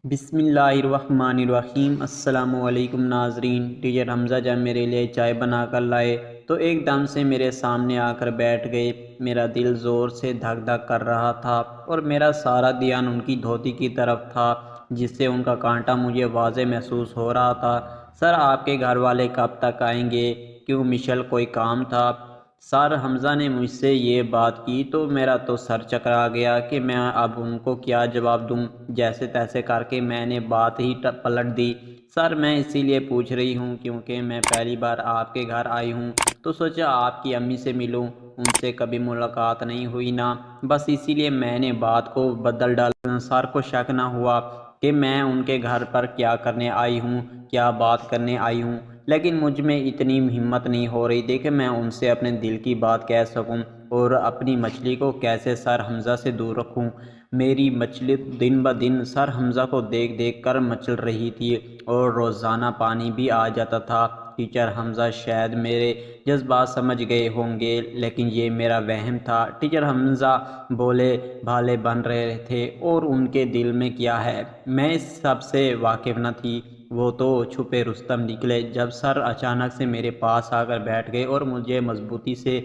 बिस्मिल्लाहिर्रहमानिर्रहीम। अस्सलाम वालेकुम नाजरीन। टीचर हमज़ा जब मेरे लिए चाय बना कर लाए तो एकदम से मेरे सामने आकर बैठ गए। मेरा दिल ज़ोर से धक धक कर रहा था और मेरा सारा ध्यान उनकी धोती की तरफ था, जिससे उनका कांटा मुझे वाज़े महसूस हो रहा था। सर, आपके घर वाले कब तक आएंगे? क्यों मिशेल कोई काम था? सर हमज़ा ने मुझसे ये बात की तो मेरा तो सर चकरा गया कि मैं अब उनको क्या जवाब दूं। जैसे तैसे करके मैंने बात ही पलट दी। सर, मैं इसीलिए पूछ रही हूँ क्योंकि मैं पहली बार आपके घर आई हूँ, तो सोचा आपकी अम्मी से मिलूं। उनसे कभी मुलाकात नहीं हुई ना, बस इसीलिए मैंने बात को बदल डाला। सर को शक ना हुआ कि मैं उनके घर पर क्या करने आई हूँ, क्या बात करने आई हूँ, लेकिन मुझ में इतनी हिम्मत नहीं हो रही थी कि मैं उनसे अपने दिल की बात कह सकूं और अपनी मछली को कैसे सर हमज़ा से दूर रखूं। मेरी मछली दिन ब दिन सर हमज़ा को देख देख कर मचल रही थी और रोज़ाना पानी भी आ जाता था। टीचर हमज़ा शायद मेरे जज्बात समझ गए होंगे, लेकिन ये मेरा वहम था। टीचर हमज़ा भोले भाले बन रहे थे और उनके दिल में क्या है, मैं इस सब से वाकिफ़ न थी। वो तो छुपे रुस्तम निकले जब सर अचानक से मेरे पास आकर बैठ गए और मुझे मजबूती से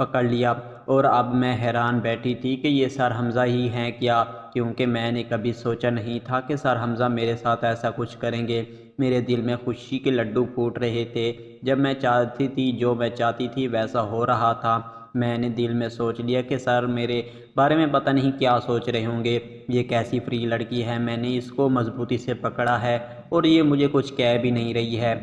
पकड़ लिया। और अब मैं हैरान बैठी थी कि ये सर हमज़ा ही हैं क्या, क्योंकि मैंने कभी सोचा नहीं था कि सर हमज़ा मेरे साथ ऐसा कुछ करेंगे। मेरे दिल में खुशी के लड्डू फूट रहे थे। जब मैं चाहती थी, जो मैं चाहती थी वैसा हो रहा था। मैंने दिल में सोच लिया कि सर मेरे बारे में पता नहीं क्या सोच रहे होंगे। ये कैसी फ्री लड़की है। मैंने इसको मजबूती से पकड़ा है और ये मुझे कुछ कह भी नहीं रही है।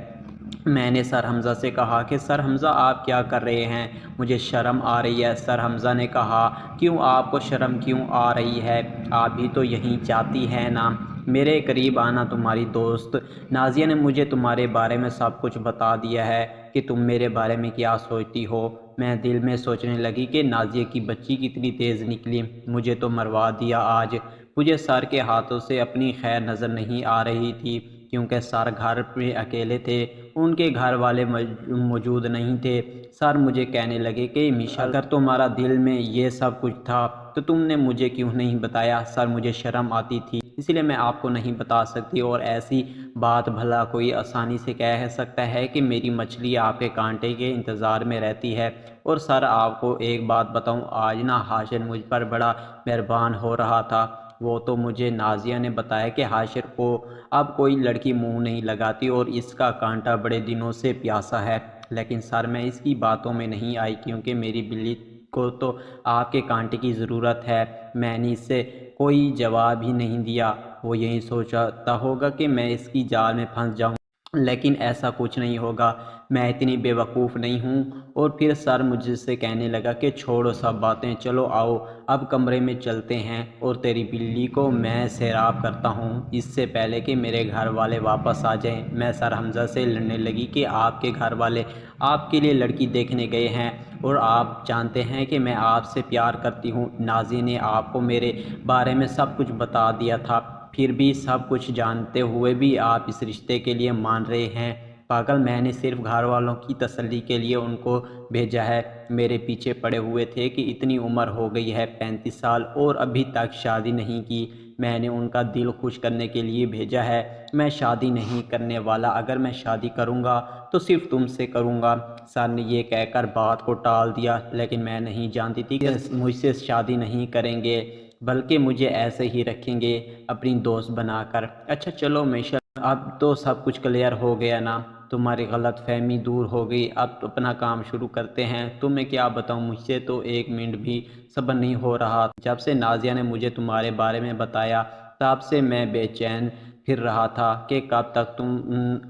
मैंने सर हमज़ा से कहा कि सर हमज़ा, आप क्या कर रहे हैं? मुझे शर्म आ रही है। सर हमज़ा ने कहा, क्यों, आपको शर्म क्यों आ रही है? आप भी तो यही चाहती हैं ना, मेरे करीब आना। तुम्हारी दोस्त नाजिया ने मुझे तुम्हारे बारे में सब कुछ बता दिया है कि तुम मेरे बारे में क्या सोचती हो। मैं दिल में सोचने लगी कि नाजिया की बच्ची कितनी तेज़ निकली, मुझे तो मरवा दिया आज। मुझे सर के हाथों से अपनी खैर नज़र नहीं आ रही थी, क्योंकि सर घर पे अकेले थे, उनके घर वाले मौजूद नहीं थे। सर मुझे कहने लगे कि मिशेल, अगर तुम्हारा दिल में ये सब कुछ था तो तुमने मुझे क्यों नहीं बताया? सर, मुझे शर्म आती थी, इसलिए मैं आपको नहीं बता सकती। और ऐसी बात भला कोई आसानी से कह सकता है कि मेरी मछली आपके कांटे के इंतज़ार में रहती है? और सर, आपको एक बात बताऊं, आज ना हाशिर मुझ पर बड़ा मेहरबान हो रहा था। वो तो मुझे नाजिया ने बताया कि हाशिर को अब कोई लड़की मुंह नहीं लगाती और इसका कांटा बड़े दिनों से प्यासा है। लेकिन सर, मैं इसकी बातों में नहीं आई, क्योंकि मेरी बिल्ली को तो आपके कांटे की ज़रूरत है। मैंने इससे कोई जवाब ही नहीं दिया। वो यही सोचता होगा कि मैं इसकी जाल में फंस जाऊं, लेकिन ऐसा कुछ नहीं होगा। मैं इतनी बेवकूफ़ नहीं हूँ। और फिर सर मुझसे कहने लगा कि छोड़ो सब बातें, चलो आओ अब कमरे में चलते हैं और तेरी बिल्ली को मैं सैराब करता हूँ, इससे पहले कि मेरे घर वाले वापस आ जाएं। मैं सर हमज़ा से लड़ने लगी कि आपके घर वाले आपके लिए लड़की देखने गए हैं और आप जानते हैं कि मैं आपसे प्यार करती हूँ। नाजी ने आपको मेरे बारे में सब कुछ बता दिया था, फिर भी सब कुछ जानते हुए भी आप इस रिश्ते के लिए मान रहे हैं। पागल, मैंने सिर्फ घर वालों की तसल्ली के लिए उनको भेजा है। मेरे पीछे पड़े हुए थे कि इतनी उम्र हो गई है, 35 साल, और अभी तक शादी नहीं की। मैंने उनका दिल खुश करने के लिए भेजा है। मैं शादी नहीं करने वाला, अगर मैं शादी करूँगा तो सिर्फ तुमसे करूँगा। सर ने ये कहकर बात को टाल दिया, लेकिन मैं नहीं जानती थी कि मुझसे शादी नहीं करेंगे, बल्कि मुझे ऐसे ही रखेंगे अपनी दोस्त बनाकर। अच्छा चलो मिशेल, अब तो सब कुछ क्लियर हो गया ना, तुम्हारी गलत फहमी दूर हो गई। अब तो अपना काम शुरू करते हैं। तुम्हें क्या बताऊं, मुझसे तो एक मिनट भी सब्र नहीं हो रहा। जब से नाजिया ने मुझे तुम्हारे बारे में बताया, तब से मैं बेचैन फिर रहा था कि कब तक तुम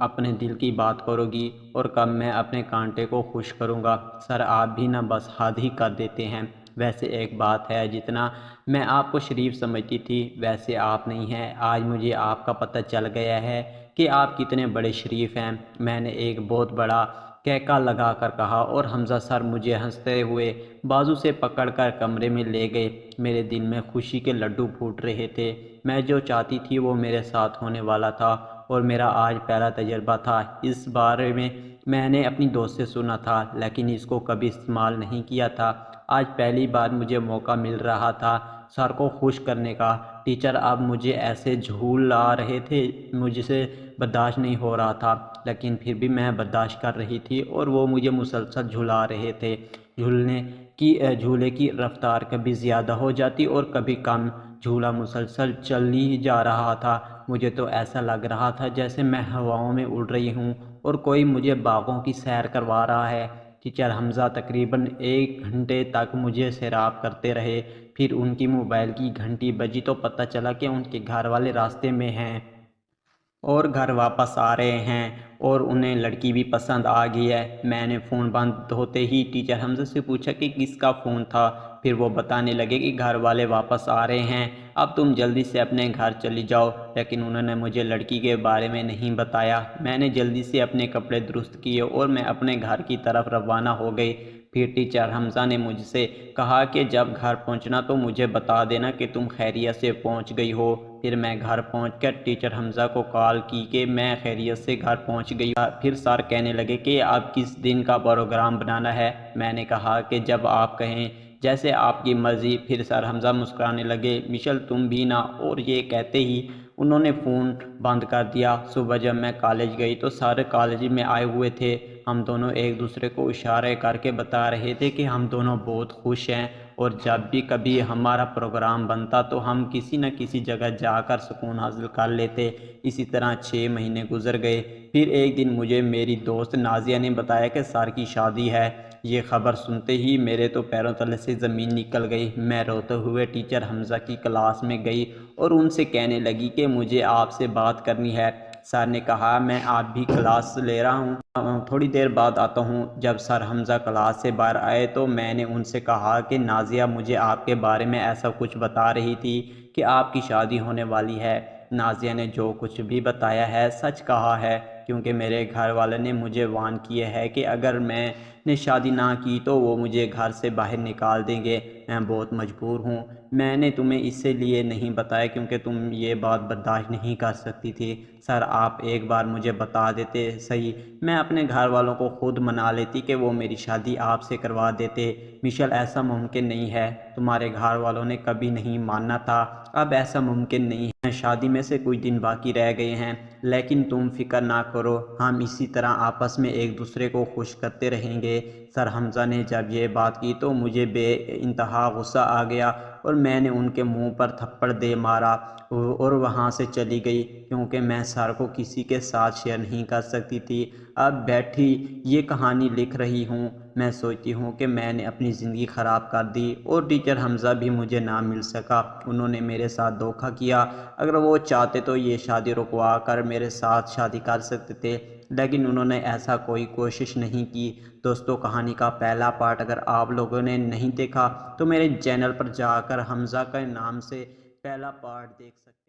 अपने दिल की बात करोगी और कब मैं अपने कांटे को खुश करूँगा। सर, आप भी ना बस हद ही कर देते हैं। वैसे एक बात है, जितना मैं आपको शरीफ समझती थी वैसे आप नहीं हैं। आज मुझे आपका पता चल गया है कि आप कितने बड़े शरीफ हैं। मैंने एक बहुत बड़ा कहका लगा कर कहा और हमज़ा सर मुझे हंसते हुए बाजू से पकड़कर कमरे में ले गए। मेरे दिल में खुशी के लड्डू फूट रहे थे। मैं जो चाहती थी वो मेरे साथ होने वाला था और मेरा आज पहला तजर्बा था। इस बारे में मैंने अपनी दोस्त से सुना था, लेकिन इसको कभी इस्तेमाल नहीं किया था। आज पहली बार मुझे मौका मिल रहा था सर को खुश करने का। टीचर आप मुझे ऐसे झूला रहे थे, मुझसे बर्दाश्त नहीं हो रहा था, लेकिन फिर भी मैं बर्दाश्त कर रही थी और वो मुझे मुसलसल झुला रहे थे। झूले की रफ्तार कभी ज़्यादा हो जाती और कभी कम। झूला मुसलसल चल ही जा रहा था। मुझे तो ऐसा लग रहा था जैसे मैं हवाओं में उड़ रही हूँ और कोई मुझे बागों की सैर करवा रहा है। टीचर हमज़ा तकरीबन 1 घंटे तक मुझे सैराब करते रहे। फिर उनकी मोबाइल की घंटी बजी तो पता चला कि उनके घर वाले रास्ते में हैं और घर वापस आ रहे हैं और उन्हें लड़की भी पसंद आ गई है। मैंने फ़ोन बंद होते ही टीचर हमसे से पूछा कि किसका फ़ोन था। फिर वो बताने लगे कि घर वाले वापस आ रहे हैं, अब तुम जल्दी से अपने घर चली जाओ। लेकिन उन्होंने मुझे लड़की के बारे में नहीं बताया। मैंने जल्दी से अपने कपड़े दुरुस्त किए और मैं अपने घर की तरफ रवाना हो गई। फिर टीचर हमज़ा ने मुझसे कहा कि जब घर पहुंचना तो मुझे बता देना कि तुम खैरियत से पहुंच गई हो। फिर मैं घर पहुंचकर टीचर हमज़ा को कॉल की कि मैं खैरियत से घर पहुंच गई। फिर सर कहने लगे कि अब किस दिन का प्रोग्राम बनाना है। मैंने कहा कि जब आप कहें, जैसे आपकी मर्ज़ी। फिर सर हमज़ा मुस्कुराने लगे, मिशेल तुम भी ना। और ये कहते ही उन्होंने फ़ोन बंद कर दिया। सुबह जब मैं कॉलेज गई तो सारे कॉलेज में आए हुए थे। हम दोनों एक दूसरे को इशारे करके बता रहे थे कि हम दोनों बहुत खुश हैं और जब भी कभी हमारा प्रोग्राम बनता तो हम किसी न किसी जगह जाकर सुकून हासिल कर लेते। इसी तरह 6 महीने गुजर गए। फिर एक दिन मुझे मेरी दोस्त नाजिया ने बताया कि सर की शादी है। ये खबर सुनते ही मेरे तो पैरों तले से ज़मीन निकल गई। मैं रोते हुए टीचर हमज़ा की क्लास में गई और उनसे कहने लगी कि मुझे आपसे बात करनी है। सर ने कहा मैं आप भी क्लास ले रहा हूँ, थोड़ी देर बाद आता हूँ। जब सर हमज़ा क्लास से बाहर आए तो मैंने उनसे कहा कि नाजिया मुझे आपके बारे में ऐसा कुछ बता रही थी कि आपकी शादी होने वाली है। नाजिया ने जो कुछ भी बताया है सच कहा है, क्योंकि मेरे घर वाले ने मुझे वार्न किए है कि अगर मैंने शादी ना की तो वो मुझे घर से बाहर निकाल देंगे। मैं बहुत मजबूर हूँ। मैंने तुम्हें इसलिए नहीं बताया क्योंकि तुम ये बात बर्दाश्त नहीं कर सकती थी। सर आप एक बार मुझे बता देते सही, मैं अपने घर वालों को खुद मना लेती कि वो मेरी शादी आपसे करवा देते। मिशेल ऐसा मुमकिन नहीं है, तुम्हारे घर वालों ने कभी नहीं माना था, अब ऐसा मुमकिन नहीं है। शादी में से कुछ दिन बाकी रह गए हैं, लेकिन तुम फिक्र ना करो, हम इसी तरह आपस में एक दूसरे को खुश करते रहेंगे। सर हमज़ा ने जब ये बात की तो मुझे बेइंतहा गुस्सा आ गया और मैंने उनके मुंह पर थप्पड़ दे मारा और वहाँ से चली गई, क्योंकि मैं सर को किसी के साथ शेयर नहीं कर सकती थी। अब बैठी ये कहानी लिख रही हूँ, मैं सोचती हूँ कि मैंने अपनी ज़िंदगी ख़राब कर दी और टीचर हमज़ा भी मुझे ना मिल सका। उन्होंने मेरे साथ धोखा किया। अगर वो चाहते तो ये शादी रुकवा कर मेरे साथ शादी कर सकते थे, लेकिन उन्होंने ऐसा कोई कोशिश नहीं की। दोस्तों कहानी का पहला पार्ट अगर आप लोगों ने नहीं देखा तो मेरे चैनल पर जाकर हमज़ा के नाम से पहला पार्ट देख सकते।